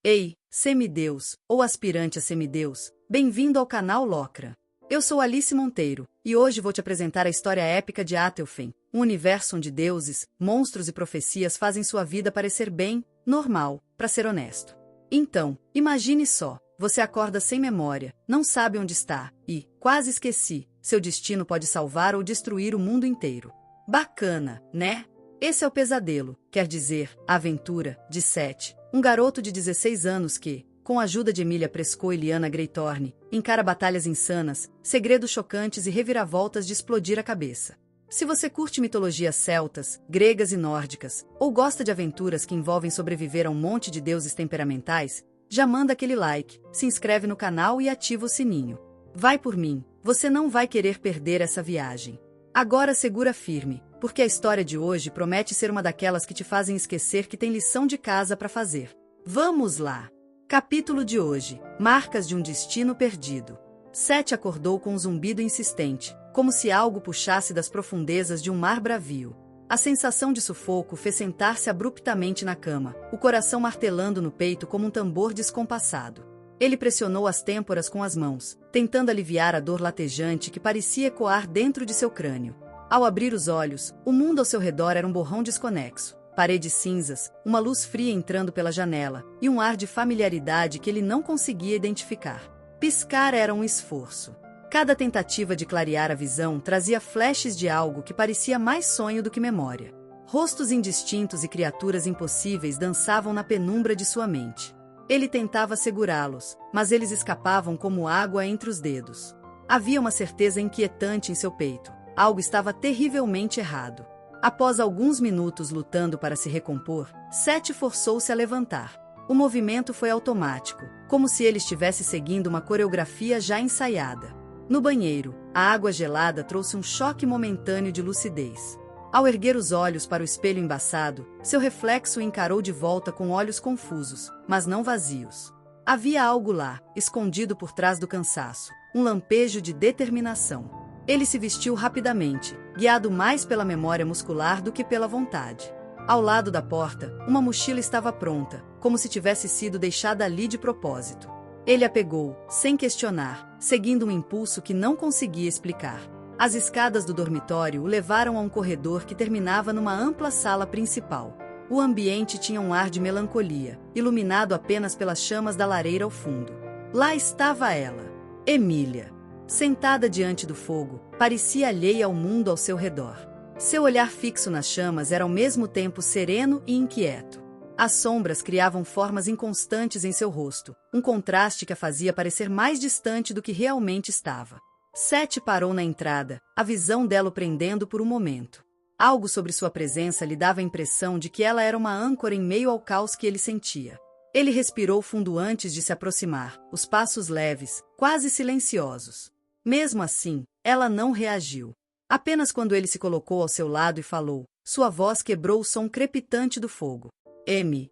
Ei, semideus, ou aspirante a semideus, bem-vindo ao canal Locra. Eu sou Alice Monteiro, e hoje vou te apresentar a história épica de Atelfen, um universo onde deuses, monstros e profecias fazem sua vida parecer bem, normal, para ser honesto. Então, imagine só, você acorda sem memória, não sabe onde está, e, quase esqueci, seu destino pode salvar ou destruir o mundo inteiro. Bacana, né? Esse é o pesadelo, quer dizer, a aventura, de Seth, um garoto de 16 anos que, com a ajuda de Emilia Prescott e Lyanna Greythorne, encara batalhas insanas, segredos chocantes e reviravoltas de explodir a cabeça. Se você curte mitologias celtas, gregas e nórdicas, ou gosta de aventuras que envolvem sobreviver a um monte de deuses temperamentais, já manda aquele like, se inscreve no canal e ativa o sininho. Vai por mim, você não vai querer perder essa viagem. Agora segura firme, porque a história de hoje promete ser uma daquelas que te fazem esquecer que tem lição de casa para fazer. Vamos lá! Capítulo de hoje: Marcas de um destino perdido. Seth acordou com um zumbido insistente, como se algo puxasse das profundezas de um mar bravio. A sensação de sufoco fez sentar-se abruptamente na cama, o coração martelando no peito como um tambor descompassado. Ele pressionou as têmporas com as mãos, tentando aliviar a dor latejante que parecia ecoar dentro de seu crânio. Ao abrir os olhos, o mundo ao seu redor era um borrão desconexo. Paredes cinzas, uma luz fria entrando pela janela, e um ar de familiaridade que ele não conseguia identificar. Piscar era um esforço. Cada tentativa de clarear a visão trazia flashes de algo que parecia mais sonho do que memória. Rostos indistintos e criaturas impossíveis dançavam na penumbra de sua mente. Ele tentava segurá-los, mas eles escapavam como água entre os dedos. Havia uma certeza inquietante em seu peito. Algo estava terrivelmente errado. Após alguns minutos lutando para se recompor, Seth forçou-se a levantar. O movimento foi automático, como se ele estivesse seguindo uma coreografia já ensaiada. No banheiro, a água gelada trouxe um choque momentâneo de lucidez. Ao erguer os olhos para o espelho embaçado, seu reflexo o encarou de volta com olhos confusos, mas não vazios. Havia algo lá, escondido por trás do cansaço, um lampejo de determinação. Ele se vestiu rapidamente, guiado mais pela memória muscular do que pela vontade. Ao lado da porta, uma mochila estava pronta, como se tivesse sido deixada ali de propósito. Ele a pegou, sem questionar, seguindo um impulso que não conseguia explicar. As escadas do dormitório o levaram a um corredor que terminava numa ampla sala principal. O ambiente tinha um ar de melancolia, iluminado apenas pelas chamas da lareira ao fundo. Lá estava ela, Emilia. Sentada diante do fogo, parecia alheia ao mundo ao seu redor. Seu olhar fixo nas chamas era ao mesmo tempo sereno e inquieto. As sombras criavam formas inconstantes em seu rosto, um contraste que a fazia parecer mais distante do que realmente estava. Seth parou na entrada, a visão dela o prendendo por um momento. Algo sobre sua presença lhe dava a impressão de que ela era uma âncora em meio ao caos que ele sentia. Ele respirou fundo antes de se aproximar, os passos leves, quase silenciosos. Mesmo assim, ela não reagiu. Apenas quando ele se colocou ao seu lado e falou, sua voz quebrou o som crepitante do fogo. Emi.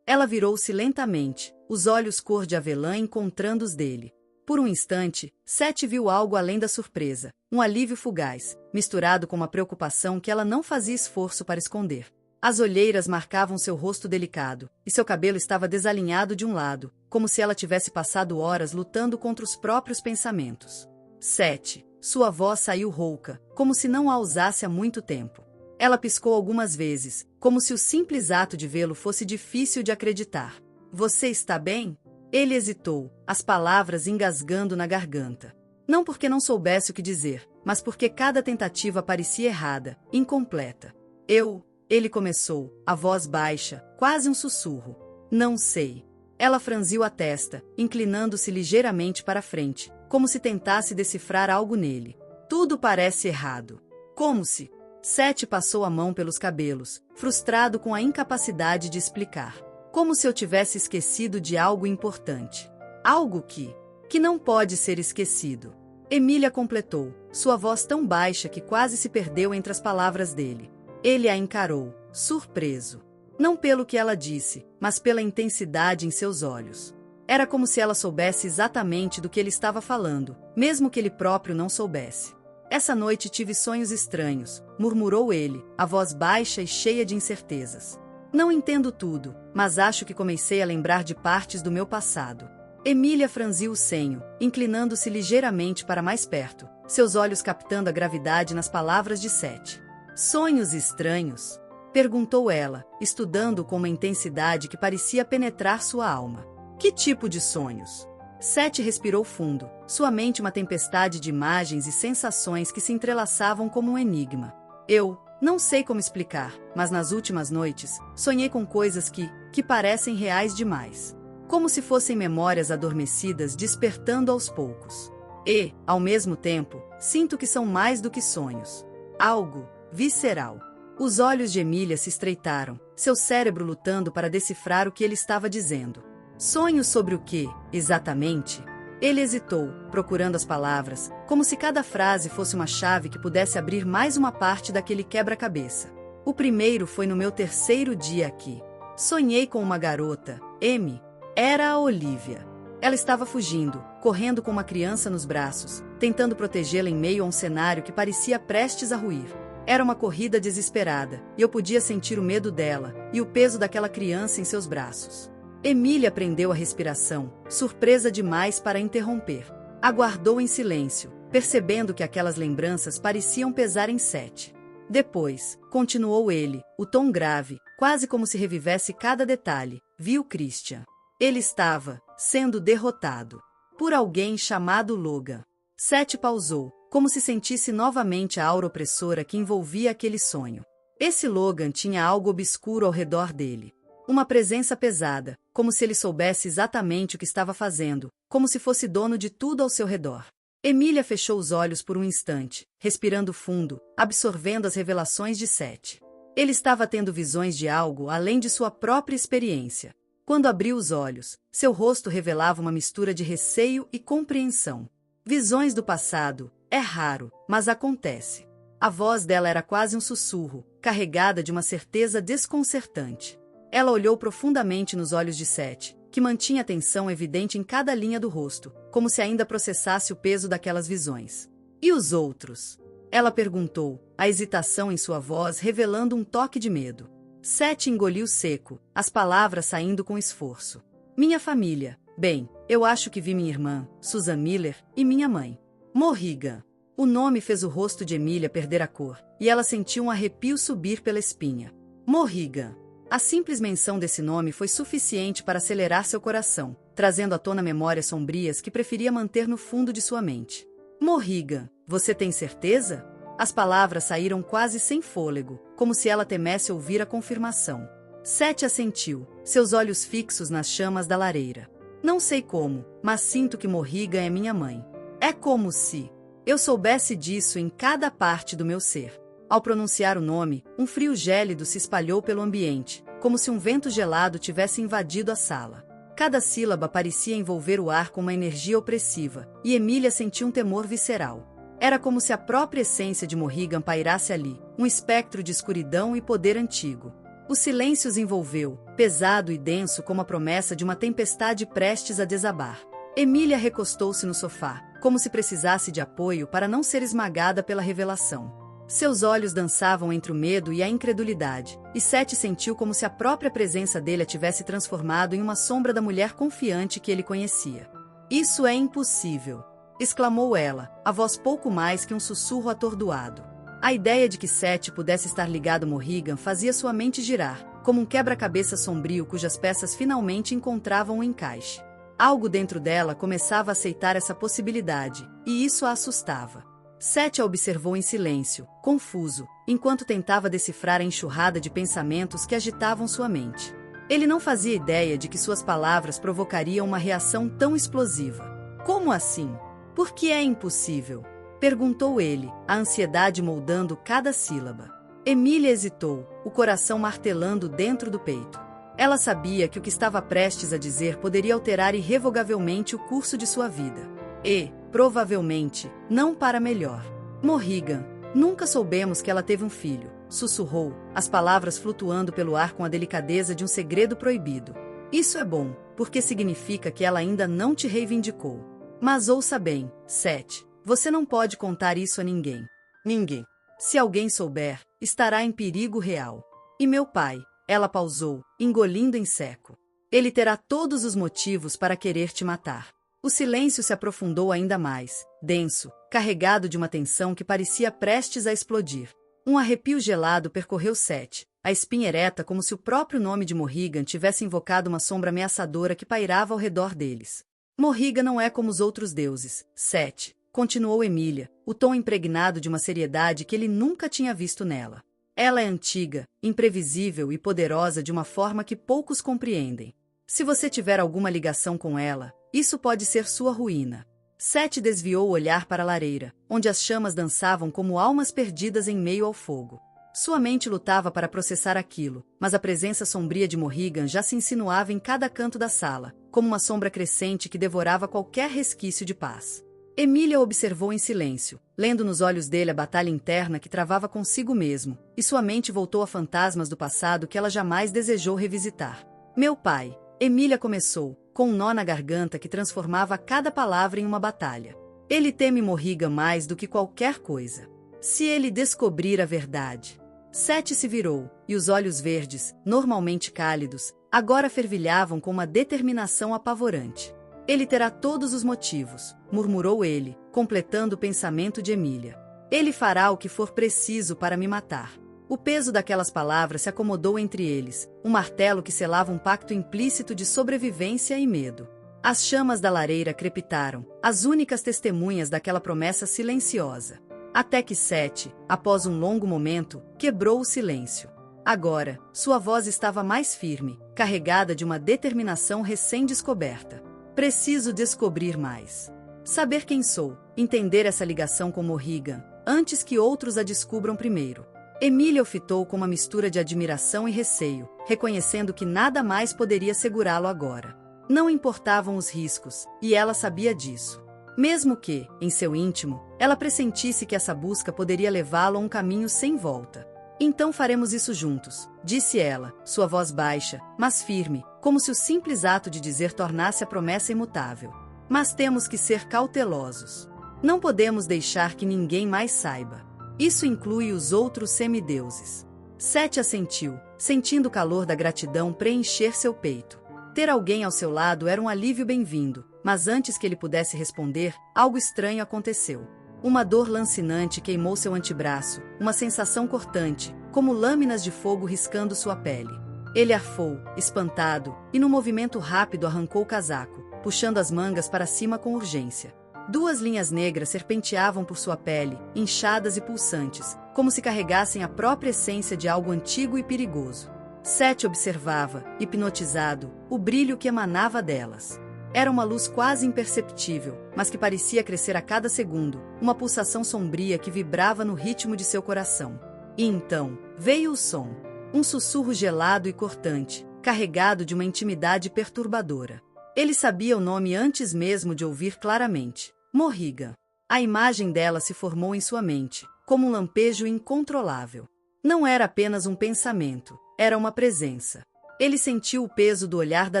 Ela virou-se lentamente, os olhos cor de avelã encontrando os dele. Por um instante, Seth viu algo além da surpresa, um alívio fugaz, misturado com uma preocupação que ela não fazia esforço para esconder. As olheiras marcavam seu rosto delicado, e seu cabelo estava desalinhado de um lado, como se ela tivesse passado horas lutando contra os próprios pensamentos. Seth, sua voz saiu rouca, como se não a usasse há muito tempo. Ela piscou algumas vezes, como se o simples ato de vê-lo fosse difícil de acreditar. Você está bem? Ele hesitou, as palavras engasgando na garganta. Não porque não soubesse o que dizer, mas porque cada tentativa parecia errada, incompleta. Ele começou, a voz baixa, quase um sussurro. Não sei. Ela franziu a testa, inclinando-se ligeiramente para frente, como se tentasse decifrar algo nele. Tudo parece errado. Como se... Seth passou a mão pelos cabelos, frustrado com a incapacidade de explicar. Como se eu tivesse esquecido de algo importante. Algo que não pode ser esquecido. Emilia completou, sua voz tão baixa que quase se perdeu entre as palavras dele. Ele a encarou, surpreso. Não pelo que ela disse, mas pela intensidade em seus olhos. Era como se ela soubesse exatamente do que ele estava falando, mesmo que ele próprio não soubesse. Essa noite tive sonhos estranhos, murmurou ele, a voz baixa e cheia de incertezas. Não entendo tudo, mas acho que comecei a lembrar de partes do meu passado. Emília franziu o senho, inclinando-se ligeiramente para mais perto, seus olhos captando a gravidade nas palavras de Seth. Sonhos estranhos? Perguntou ela, estudando com uma intensidade que parecia penetrar sua alma. Que tipo de sonhos? Seth respirou fundo, sua mente uma tempestade de imagens e sensações que se entrelaçavam como um enigma. Eu não sei como explicar, mas nas últimas noites, sonhei com coisas que parecem reais demais. Como se fossem memórias adormecidas despertando aos poucos. E, ao mesmo tempo, sinto que são mais do que sonhos. Algo visceral. Os olhos de Emília se estreitaram, seu cérebro lutando para decifrar o que ele estava dizendo. Sonhos sobre o quê, exatamente? Ele hesitou, procurando as palavras, como se cada frase fosse uma chave que pudesse abrir mais uma parte daquele quebra-cabeça. O primeiro foi no meu terceiro dia aqui. Sonhei com uma garota, M. Era a Olivia. Ela estava fugindo, correndo com uma criança nos braços, tentando protegê-la em meio a um cenário que parecia prestes a ruir. Era uma corrida desesperada, e eu podia sentir o medo dela, e o peso daquela criança em seus braços. Emília prendeu a respiração, surpresa demais para interromper. Aguardou em silêncio, percebendo que aquelas lembranças pareciam pesar em Seth. Depois, continuou ele, o tom grave, quase como se revivesse cada detalhe, viu Christian. Ele estava sendo derrotado por alguém chamado Logan. Seth pausou, como se sentisse novamente a aura opressora que envolvia aquele sonho. Esse Logan tinha algo obscuro ao redor dele. Uma presença pesada, como se ele soubesse exatamente o que estava fazendo, como se fosse dono de tudo ao seu redor. Emília fechou os olhos por um instante, respirando fundo, absorvendo as revelações de Seth. Ele estava tendo visões de algo além de sua própria experiência. Quando abriu os olhos, seu rosto revelava uma mistura de receio e compreensão. Visões do passado, é raro, mas acontece. A voz dela era quase um sussurro, carregada de uma certeza desconcertante. Ela olhou profundamente nos olhos de Seth, que mantinha a tensão evidente em cada linha do rosto, como se ainda processasse o peso daquelas visões. E os outros? Ela perguntou, a hesitação em sua voz revelando um toque de medo. Seth engoliu seco, as palavras saindo com esforço. Minha família. Bem, eu acho que vi minha irmã, Susan Miller, e minha mãe. Morrigan. O nome fez o rosto de Emília perder a cor, e ela sentiu um arrepio subir pela espinha. Morrigan. A simples menção desse nome foi suficiente para acelerar seu coração, trazendo à tona memórias sombrias que preferia manter no fundo de sua mente. Morrigan, você tem certeza? As palavras saíram quase sem fôlego, como se ela temesse ouvir a confirmação. Seth assentiu, seus olhos fixos nas chamas da lareira. Não sei como, mas sinto que Morrigan é minha mãe. É como se eu soubesse disso em cada parte do meu ser. Ao pronunciar o nome, um frio gélido se espalhou pelo ambiente, como se um vento gelado tivesse invadido a sala. Cada sílaba parecia envolver o ar com uma energia opressiva, e Emília sentiu um temor visceral. Era como se a própria essência de Morrigan pairasse ali, um espectro de escuridão e poder antigo. O silêncio os envolveu, pesado e denso como a promessa de uma tempestade prestes a desabar. Emília recostou-se no sofá, como se precisasse de apoio para não ser esmagada pela revelação. Seus olhos dançavam entre o medo e a incredulidade, e Seth sentiu como se a própria presença dele a tivesse transformado em uma sombra da mulher confiante que ele conhecia. Isso é impossível! Exclamou ela, a voz pouco mais que um sussurro atordoado. A ideia de que Seth pudesse estar ligado a Morrigan fazia sua mente girar, como um quebra-cabeça sombrio cujas peças finalmente encontravam um encaixe. Algo dentro dela começava a aceitar essa possibilidade, e isso a assustava. Seth a observou em silêncio, confuso, enquanto tentava decifrar a enxurrada de pensamentos que agitavam sua mente. Ele não fazia ideia de que suas palavras provocariam uma reação tão explosiva. Como assim? Por que é impossível? Perguntou ele, a ansiedade moldando cada sílaba. Emília hesitou, o coração martelando dentro do peito. Ela sabia que o que estava prestes a dizer poderia alterar irrevogavelmente o curso de sua vida. E, provavelmente, não para melhor. Morrigan, nunca soubemos que ela teve um filho, sussurrou, as palavras flutuando pelo ar com a delicadeza de um segredo proibido. Isso é bom, porque significa que ela ainda não te reivindicou. Mas ouça bem, Seth, você não pode contar isso a ninguém. Ninguém. Se alguém souber, estará em perigo real. E meu pai, Ela pausou, engolindo em seco. Ele terá todos os motivos para querer te matar. O silêncio se aprofundou ainda mais, denso, carregado de uma tensão que parecia prestes a explodir. Um arrepio gelado percorreu Seth, a espinha ereta como se o próprio nome de Morrigan tivesse invocado uma sombra ameaçadora que pairava ao redor deles. Morrigan não é como os outros deuses, Seth, continuou Emília, o tom impregnado de uma seriedade que ele nunca tinha visto nela. Ela é antiga, imprevisível e poderosa de uma forma que poucos compreendem. Se você tiver alguma ligação com ela, isso pode ser sua ruína. Seth desviou o olhar para a lareira, onde as chamas dançavam como almas perdidas em meio ao fogo. Sua mente lutava para processar aquilo, mas a presença sombria de Morrigan já se insinuava em cada canto da sala, como uma sombra crescente que devorava qualquer resquício de paz. Emília observou em silêncio, lendo nos olhos dele a batalha interna que travava consigo mesmo, e sua mente voltou a fantasmas do passado que ela jamais desejou revisitar. Meu pai, Emília começou, com um nó na garganta que transformava cada palavra em uma batalha. Ele teme Morrigan mais do que qualquer coisa. Se ele descobrir a verdade... Seth se virou, e os olhos verdes, normalmente cálidos, agora fervilhavam com uma determinação apavorante. Ele terá todos os motivos, murmurou ele, completando o pensamento de Emília. Ele fará o que for preciso para me matar. O peso daquelas palavras se acomodou entre eles, um martelo que selava um pacto implícito de sobrevivência e medo. As chamas da lareira crepitaram, as únicas testemunhas daquela promessa silenciosa. Até que Seth, após um longo momento, quebrou o silêncio. Agora, sua voz estava mais firme, carregada de uma determinação recém-descoberta. Preciso descobrir mais. Saber quem sou, entender essa ligação com Morrigan, antes que outros a descubram primeiro. Emília o fitou com uma mistura de admiração e receio, reconhecendo que nada mais poderia segurá-lo agora. Não importavam os riscos, e ela sabia disso. Mesmo que, em seu íntimo, ela pressentisse que essa busca poderia levá-lo a um caminho sem volta. Então faremos isso juntos, disse ela, sua voz baixa, mas firme, como se o simples ato de dizer tornasse a promessa imutável. Mas temos que ser cautelosos. Não podemos deixar que ninguém mais saiba. Isso inclui os outros semideuses. Seth assentiu, sentindo o calor da gratidão preencher seu peito. Ter alguém ao seu lado era um alívio bem-vindo, mas antes que ele pudesse responder, algo estranho aconteceu. Uma dor lancinante queimou seu antebraço, uma sensação cortante, como lâminas de fogo riscando sua pele. Ele arfou, espantado, e num movimento rápido arrancou o casaco, puxando as mangas para cima com urgência. 2 linhas negras serpenteavam por sua pele, inchadas e pulsantes, como se carregassem a própria essência de algo antigo e perigoso. Seth observava, hipnotizado, o brilho que emanava delas. Era uma luz quase imperceptível, mas que parecia crescer a cada segundo, uma pulsação sombria que vibrava no ritmo de seu coração. E então, veio o som. Um sussurro gelado e cortante, carregado de uma intimidade perturbadora. Ele sabia o nome antes mesmo de ouvir claramente. Morrigan. A imagem dela se formou em sua mente, como um lampejo incontrolável. Não era apenas um pensamento, era uma presença. Ele sentiu o peso do olhar da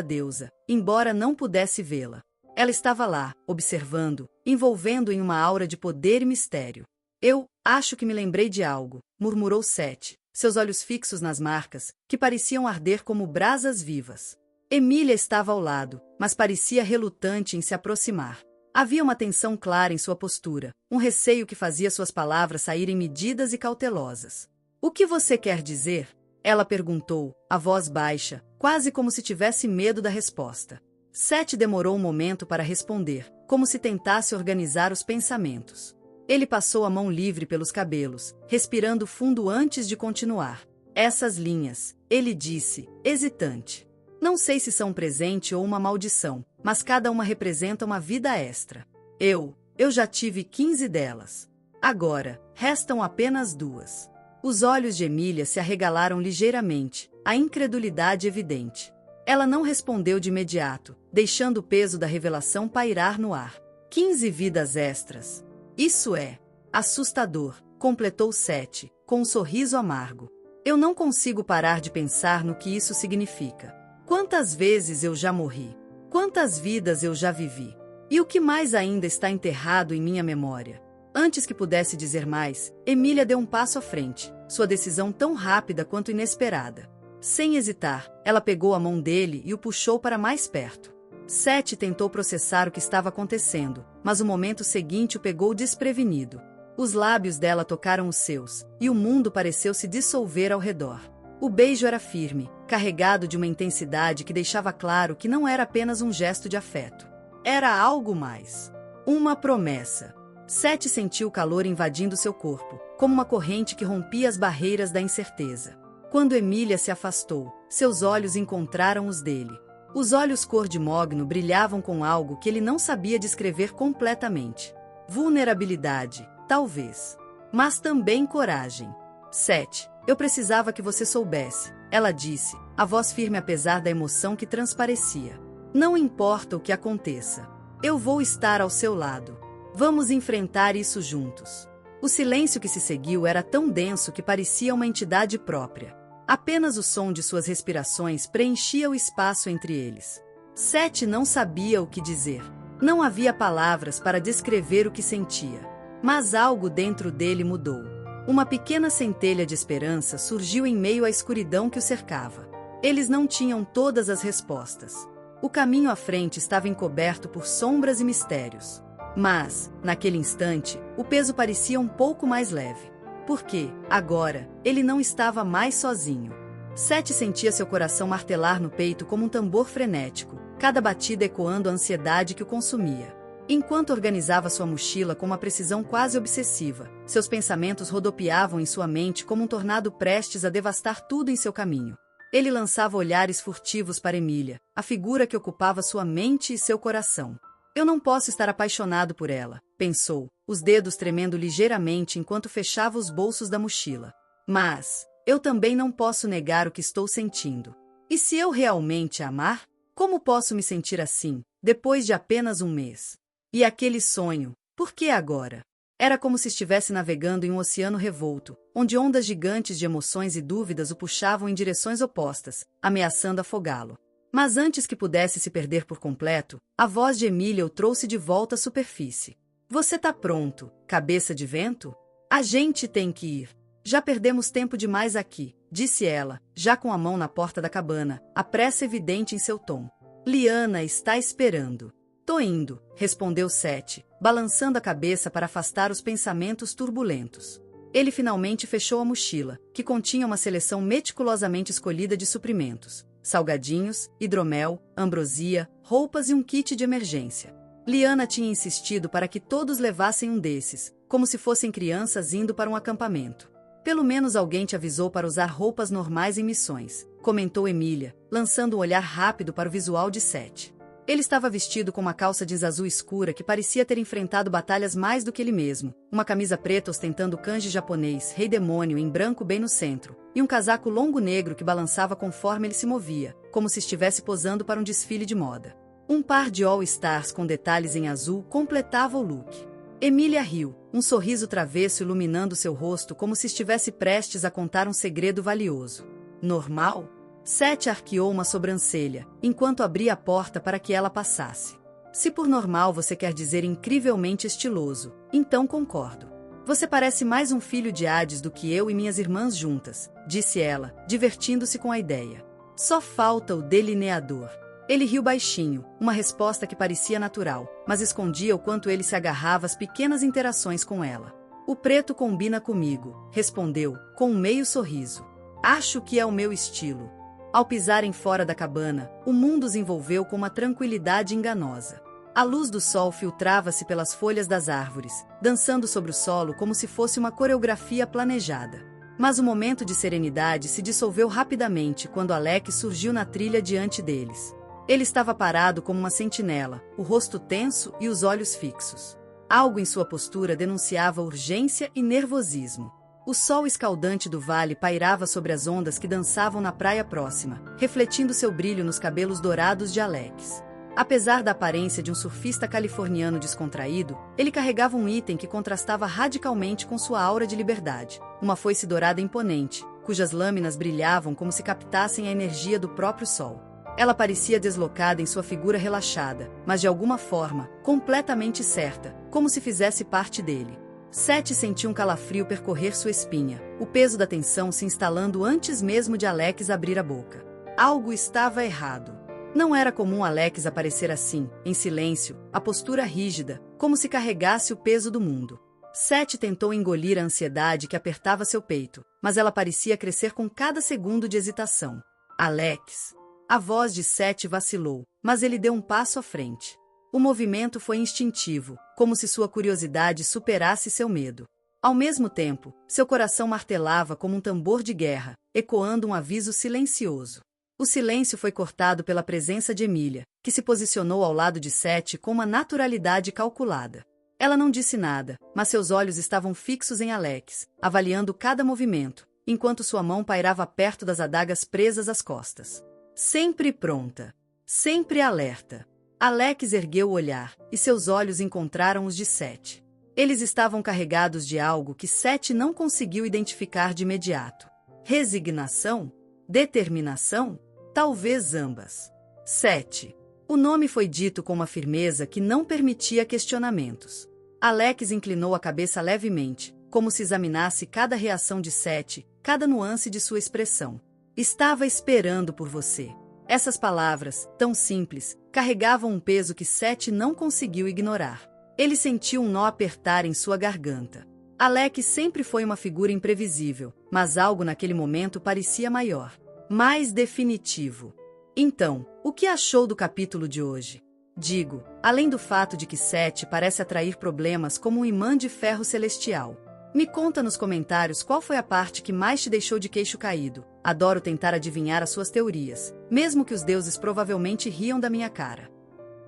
deusa, embora não pudesse vê-la. Ela estava lá, observando, envolvendo em uma aura de poder e mistério. Eu acho que me lembrei de algo, murmurou Seth, seus olhos fixos nas marcas, que pareciam arder como brasas vivas. Emília estava ao lado, mas parecia relutante em se aproximar. Havia uma tensão clara em sua postura, um receio que fazia suas palavras saírem medidas e cautelosas. O que você quer dizer? Ela perguntou, a voz baixa, quase como se tivesse medo da resposta. Seth demorou um momento para responder, como se tentasse organizar os pensamentos. Ele passou a mão livre pelos cabelos, respirando fundo antes de continuar. Essas linhas, ele disse, hesitante. Não sei se são um presente ou uma maldição, mas cada uma representa uma vida extra. Eu já tive 15 delas. Agora, restam apenas 2. Os olhos de Emília se arregalaram ligeiramente, a incredulidade evidente. Ela não respondeu de imediato, deixando o peso da revelação pairar no ar. 15 vidas extras. Isso é assustador, completou Seth, com um sorriso amargo. Eu não consigo parar de pensar no que isso significa. Quantas vezes eu já morri? Quantas vidas eu já vivi? E o que mais ainda está enterrado em minha memória? Antes que pudesse dizer mais, Emília deu um passo à frente, sua decisão tão rápida quanto inesperada. Sem hesitar, ela pegou a mão dele e o puxou para mais perto. Seth tentou processar o que estava acontecendo, mas o momento seguinte o pegou desprevenido. Os lábios dela tocaram os seus, e o mundo pareceu se dissolver ao redor. O beijo era firme, carregado de uma intensidade que deixava claro que não era apenas um gesto de afeto. Era algo mais. Uma promessa. Seth sentiu o calor invadindo seu corpo, como uma corrente que rompia as barreiras da incerteza. Quando Emília se afastou, seus olhos encontraram os dele. Os olhos cor de mogno brilhavam com algo que ele não sabia descrever completamente. Vulnerabilidade, talvez. Mas também coragem. Seth, eu precisava que você soubesse, ela disse, a voz firme apesar da emoção que transparecia. Não importa o que aconteça. Eu vou estar ao seu lado. Vamos enfrentar isso juntos. O silêncio que se seguiu era tão denso que parecia uma entidade própria. Apenas o som de suas respirações preenchia o espaço entre eles. Seth não sabia o que dizer. Não havia palavras para descrever o que sentia. Mas algo dentro dele mudou. Uma pequena centelha de esperança surgiu em meio à escuridão que o cercava. Eles não tinham todas as respostas. O caminho à frente estava encoberto por sombras e mistérios. Mas, naquele instante, o peso parecia um pouco mais leve. Porque, agora, ele não estava mais sozinho. Seth sentia seu coração martelar no peito como um tambor frenético, cada batida ecoando a ansiedade que o consumia. Enquanto organizava sua mochila com uma precisão quase obsessiva, seus pensamentos rodopiavam em sua mente como um tornado prestes a devastar tudo em seu caminho. Ele lançava olhares furtivos para Emília, a figura que ocupava sua mente e seu coração. Eu não posso estar apaixonado por ela, pensou, os dedos tremendo ligeiramente enquanto fechava os bolsos da mochila. Mas, eu também não posso negar o que estou sentindo. E se eu realmente a amar? Como posso me sentir assim, depois de apenas um mês? E aquele sonho, por que agora? Era como se estivesse navegando em um oceano revolto, onde ondas gigantes de emoções e dúvidas o puxavam em direções opostas, ameaçando afogá-lo. Mas antes que pudesse se perder por completo, a voz de Emília o trouxe de volta à superfície. Você tá pronto, cabeça de vento? A gente tem que ir. Já perdemos tempo demais aqui, disse ela, já com a mão na porta da cabana, a pressa evidente em seu tom. Liana está esperando. Tô indo, respondeu Seth, balançando a cabeça para afastar os pensamentos turbulentos. Ele finalmente fechou a mochila, que continha uma seleção meticulosamente escolhida de suprimentos. Salgadinhos, hidromel, ambrosia, roupas e um kit de emergência. Liana tinha insistido para que todos levassem um desses, como se fossem crianças indo para um acampamento. Pelo menos alguém te avisou para usar roupas normais em missões, comentou Emília, lançando um olhar rápido para o visual de Seth. Ele estava vestido com uma calça jeans azul escura que parecia ter enfrentado batalhas mais do que ele mesmo, uma camisa preta ostentando o kanji japonês Rei Demônio em branco bem no centro, e um casaco longo negro que balançava conforme ele se movia, como se estivesse posando para um desfile de moda. Um par de All-Stars com detalhes em azul completava o look. Emília riu, um sorriso travesso iluminando seu rosto como se estivesse prestes a contar um segredo valioso. Normal? Seth arqueou uma sobrancelha, enquanto abria a porta para que ela passasse. Se por normal você quer dizer incrivelmente estiloso, então concordo. Você parece mais um filho de Hades do que eu e minhas irmãs juntas, disse ela, divertindo-se com a ideia. Só falta o delineador. Ele riu baixinho, uma resposta que parecia natural, mas escondia o quanto ele se agarrava às pequenas interações com ela. O preto combina comigo, respondeu, com um meio sorriso. Acho que é o meu estilo. Ao pisarem fora da cabana, o mundo os envolveu com uma tranquilidade enganosa. A luz do sol filtrava-se pelas folhas das árvores, dançando sobre o solo como se fosse uma coreografia planejada. Mas o momento de serenidade se dissolveu rapidamente quando Alec surgiu na trilha diante deles. Ele estava parado como uma sentinela, o rosto tenso e os olhos fixos. Algo em sua postura denunciava urgência e nervosismo. O sol escaldante do vale pairava sobre as ondas que dançavam na praia próxima, refletindo seu brilho nos cabelos dourados de Alex. Apesar da aparência de um surfista californiano descontraído, ele carregava um item que contrastava radicalmente com sua aura de liberdade, uma foice dourada imponente, cujas lâminas brilhavam como se captassem a energia do próprio sol. Ela parecia deslocada em sua figura relaxada, mas de alguma forma, completamente certa, como se fizesse parte dele. Sete sentiu um calafrio percorrer sua espinha, o peso da tensão se instalando antes mesmo de Alex abrir a boca. Algo estava errado. Não era comum Alex aparecer assim, em silêncio, a postura rígida, como se carregasse o peso do mundo. Sete tentou engolir a ansiedade que apertava seu peito, mas ela parecia crescer com cada segundo de hesitação. Alex. A voz de Sete vacilou, mas ele deu um passo à frente. O movimento foi instintivo, como se sua curiosidade superasse seu medo. Ao mesmo tempo, seu coração martelava como um tambor de guerra, ecoando um aviso silencioso. O silêncio foi cortado pela presença de Emília, que se posicionou ao lado de Sete com uma naturalidade calculada. Ela não disse nada, mas seus olhos estavam fixos em Alex, avaliando cada movimento, enquanto sua mão pairava perto das adagas presas às costas. Sempre pronta. Sempre alerta. Alex ergueu o olhar, e seus olhos encontraram os de Sete. Eles estavam carregados de algo que Sete não conseguiu identificar de imediato. Resignação? Determinação? Talvez ambas. Sete. O nome foi dito com uma firmeza que não permitia questionamentos. Alex inclinou a cabeça levemente, como se examinasse cada reação de Sete, cada nuance de sua expressão. Estava esperando por você. Essas palavras, tão simples, carregavam um peso que Sete não conseguiu ignorar. Ele sentiu um nó apertar em sua garganta. Alex sempre foi uma figura imprevisível, mas algo naquele momento parecia maior, mais definitivo. Então, o que achou do capítulo de hoje? Digo, além do fato de que Sete parece atrair problemas como um imã de ferro celestial. Me conta nos comentários qual foi a parte que mais te deixou de queixo caído. Adoro tentar adivinhar as suas teorias, mesmo que os deuses provavelmente riam da minha cara.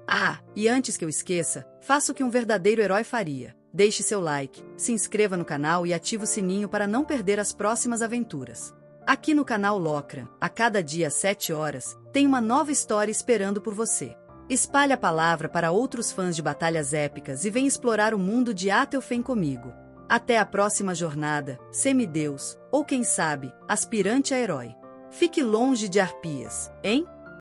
Ah, e antes que eu esqueça, faça o que um verdadeiro herói faria. Deixe seu like, se inscreva no canal e ative o sininho para não perder as próximas aventuras. Aqui no canal Locra, a cada dia às 7 horas, tem uma nova história esperando por você. Espalhe a palavra para outros fãs de batalhas épicas e vem explorar o mundo de Atelfen comigo. Até a próxima jornada, semideus, ou quem sabe, aspirante a herói. Fique longe de arpias, hein?